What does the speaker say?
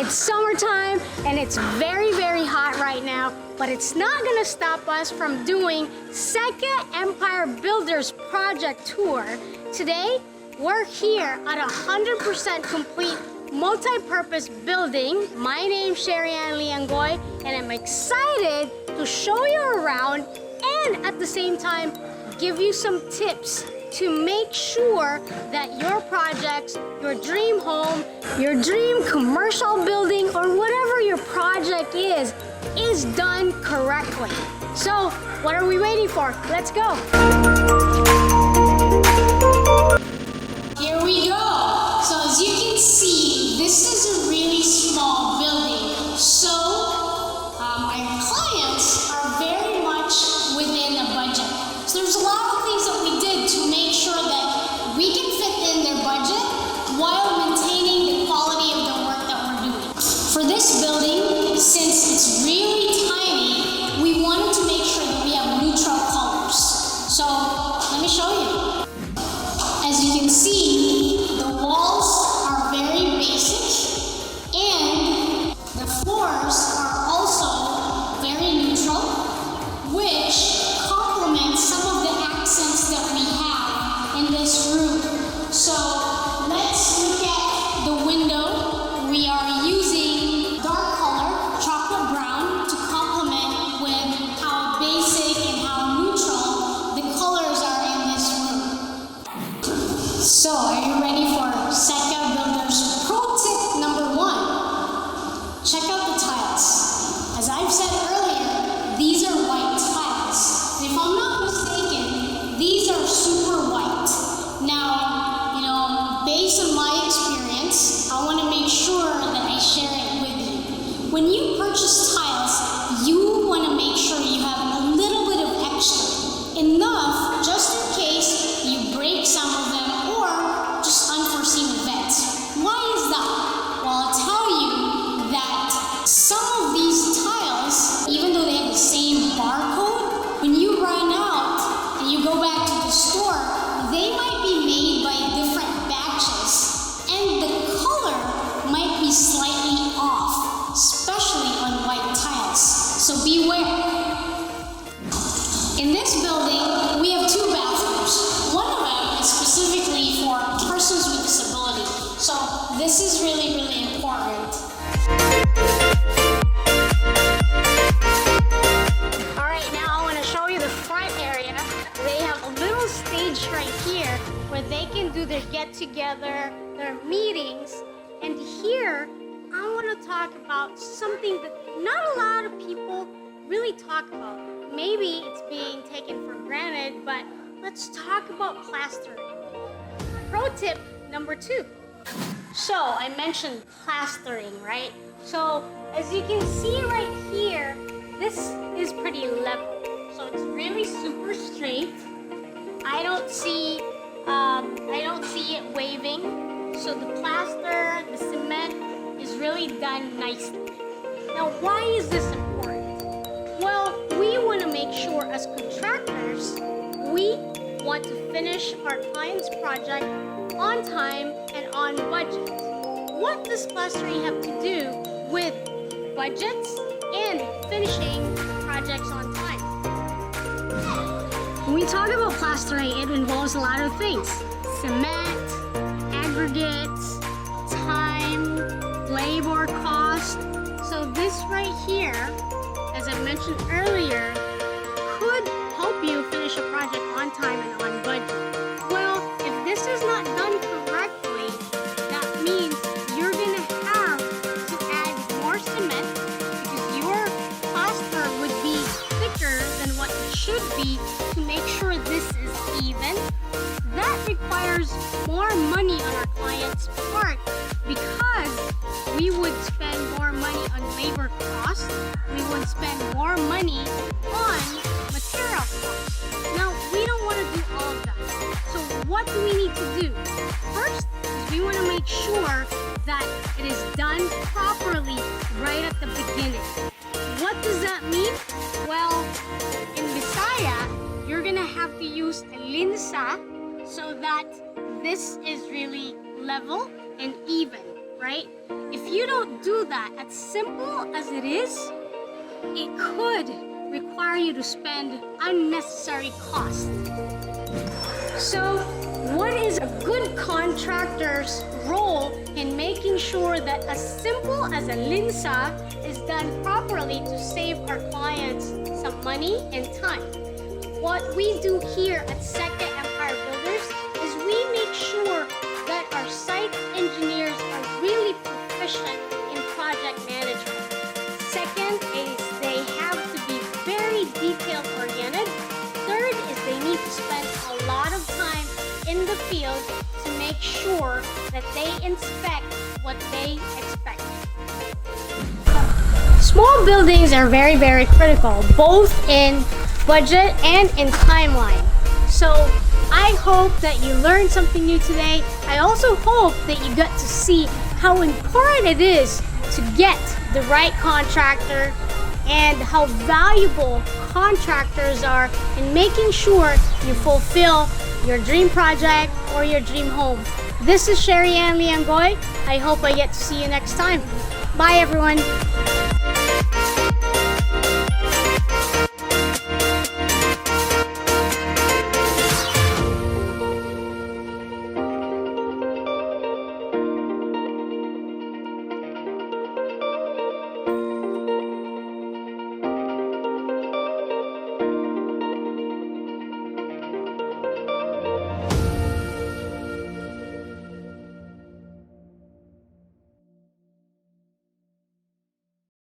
It's summertime and it's very, very hot right now, but it's not gonna stop us from doing SECKKA Empire Builders Project Tour. Today, we're here at a 100% complete multi-purpose building. My name's Sherry Ann Liangoy, and I'm excited to show you around and at the same time, give you some tips to make sure that your projects, your dream home, your dream commercial building, or whatever your project is done correctly. So, what are we waiting for? Let's go. Here we go. So as you can see, this is a really small building. So our clients are very much within a budget. So there's a lot of things that we did to make sure that we can fit in their budget while maintaining the quality of the work that we're doing. For this building, since it's really tiny, we wanted to make sure that we have neutral colors. So let me show you. As you can see, the walls are very basic and the floors are also very neutral, which complements some of the accents that we have in this room. So let's look at the window. We are using dark color, chocolate brown, to complement with how basic and how neutral the colors are in this room. So, are you ready for SECKKA Builders Pro tip number 1? Check out the tiles. As I've said earlier, these are white tiles. If I'm not mistaken, these are super white. Now, based on my experience, I want to make sure that I share it with you. When you purchase tiles, you want to make sure you have a little bit of extra. Enough just in case you break some of them or just unforeseen events. Why is that? Well, I'll tell you that some of these tiles, even though they have the same barcode, when you run out and you go back to the store, they might be made by different batches and the color might be slightly off, especially on white tiles. So beware. In this building, we have 2 bathrooms. One of them is specifically for persons with disability. So this is really, really important. All right, now I want to show you the front area. They have a little stage right here where they can do their get-together, their meetings. And here, I want to talk about something that not a lot of people really talk about. Maybe it's being taken for granted, but let's talk about plastering. Pro tip number 2. So I mentioned plastering, right? So as you can see right here, this is pretty level. So it's really super straight. I don't see it waving. So the plaster, the cement is really done nicely. Now, why is this important? Well, we want to make sure as contractors, we want to finish our client's project on time and on budget. What does plastering have to do with budgets and finishing projects on time? When we talk about plastering, it involves a lot of things. Cement, aggregates, time, labor cost. So this right here, as I mentioned earlier, could help you finish a project on time and on budget. Well, if this is not done correctly, that means you're gonna have to add more cement because your plaster would be thicker than what it should be to make sure this is even. That requires more money on our client's part because we would spend more money on labor costs. We would spend more money on material costs. Now, we don't want to do all of that. So what do we need to do? First, is we want to make sure that it is done properly right at the beginning. What does that mean? Well, in Visaya, you're going to have to use a linsa so that this is really level and even. right? If you don't do that, as simple as it is, it could require you to spend unnecessary costs. So, what is a good contractor's role in making sure that as simple as a linsa is done properly to save our clients some money and time? What we do here at SECKKA Builders is we make sure that our site engineers are really proficient in project management. Second is they have to be very detail oriented. Third is they need to spend a lot of time in the field to make sure that they inspect what they expect. Small buildings are very, very critical, both in budget and in timeline. So I hope that you learned something new today. I also hope that you got to see how important it is to get the right contractor and how valuable contractors are in making sure you fulfill your dream project or your dream home. This is Sherry Ann Liangoy. I hope I get to see you next time. Bye everyone.